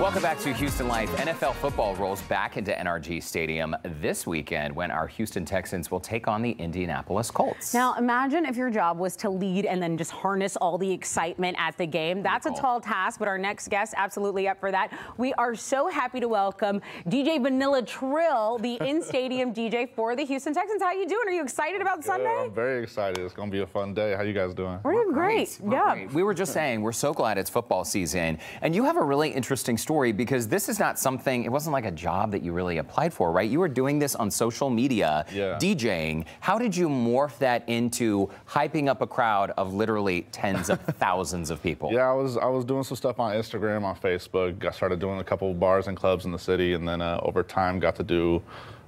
Welcome back to Houston Life. NFL football rolls back into NRG Stadium this weekend when our Houston Texans will take on the Indianapolis Colts. Now, imagine if your job was to lead and then just harness all the excitement at the game. That's a tall task, but our next guest absolutely up for that. We are so happy to welcome DJ Vanilla Trill, the in-stadium DJ for the Houston Texans. How you doing? Are you excited about Sunday? I'm very excited. It's going to be a fun day. How you guys doing? We're doing great. Yeah. Great. We were just saying, we're so glad it's football season. And you have a really interesting story because this is not something, it wasn't like a job that you really applied for, right? You were doing this on social media, DJing. How did you morph that into hyping up a crowd of literally tens of thousands of people? Yeah, I was doing some stuff on Instagram, on Facebook. I started doing a couple of bars and clubs in the city, and then over time got to do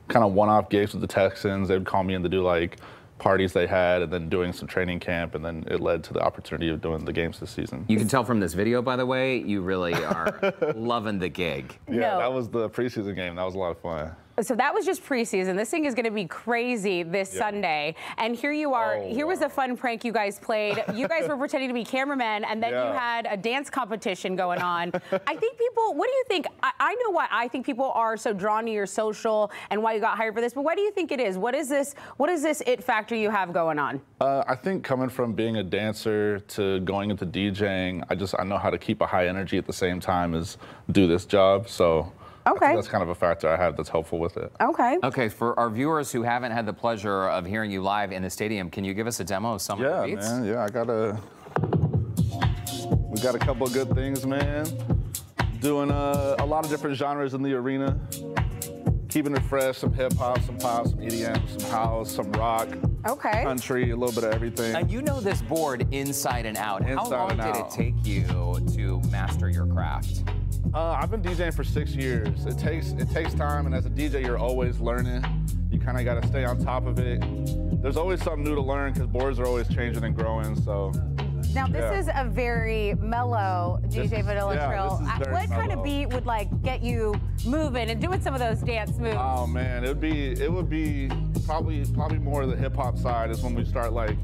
kind of one-off gigs with the Texans. They would call me in to do like parties they had, and then doing some training camp, and then it led to the opportunity of doing the games this season. You can tell from this video, by the way, you really are loving the gig. Yeah, that was the preseason game. That was a lot of fun. So that was just preseason. This thing is going to be crazy this Sunday. And here you are. Here was a fun prank you guys played. You guys were pretending to be cameramen, and then you had a dance competition going on. I think people, what do you think? I know why I think people are so drawn to your social and why you got hired for this, but why do you think it is? What is this it factor you have going on? I think coming from being a dancer to going into DJing, I know how to keep a high energy at the same time as do this job. So I think that's kind of a factor I have that's helpful with it. Okay, for our viewers who haven't had the pleasure of hearing you live in the stadium, can you give us a demo of some of the beats? Man, we got a couple of good things, man. Doing a lot of different genres in the arena. Keeping it fresh, some hip hop, some pop, some EDM, some house, some rock, country, a little bit of everything. And you know this board inside and out. How long did it take you to master your craft? I've been DJing for 6 years. It takes time, and as a DJ, you're always learning. You kind of got to stay on top of it. There's always something new to learn because boards are always changing and growing. So. Now this is a very mellow DJ Vanilla Trill. What kind of beat would like get you moving and doing some of those dance moves? Oh man, it would be probably more of the hip hop side is when we start like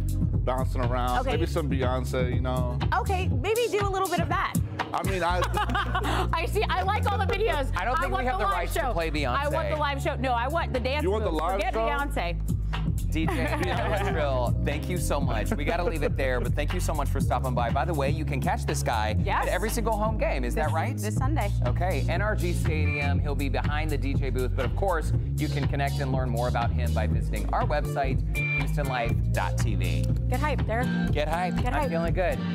bouncing around. Maybe some Beyonce, you know. Okay, maybe do a little bit of that. I mean, I see. I like all the videos. I don't think we have the rights to play Beyonce. I want the live show. No, I want the dance. You want the live show? Forget Beyonce. DJ Vanilla Trill, thank you so much. We got to leave it there, but thank you so much for stopping by. By the way, you can catch this guy at every single home game. Is that right? This Sunday. Okay, NRG Stadium. He'll be behind the DJ booth, but of course, you can connect and learn more about him by visiting our website, HoustonLife.tv. Get hyped, Derek. Get hyped. I'm feeling good.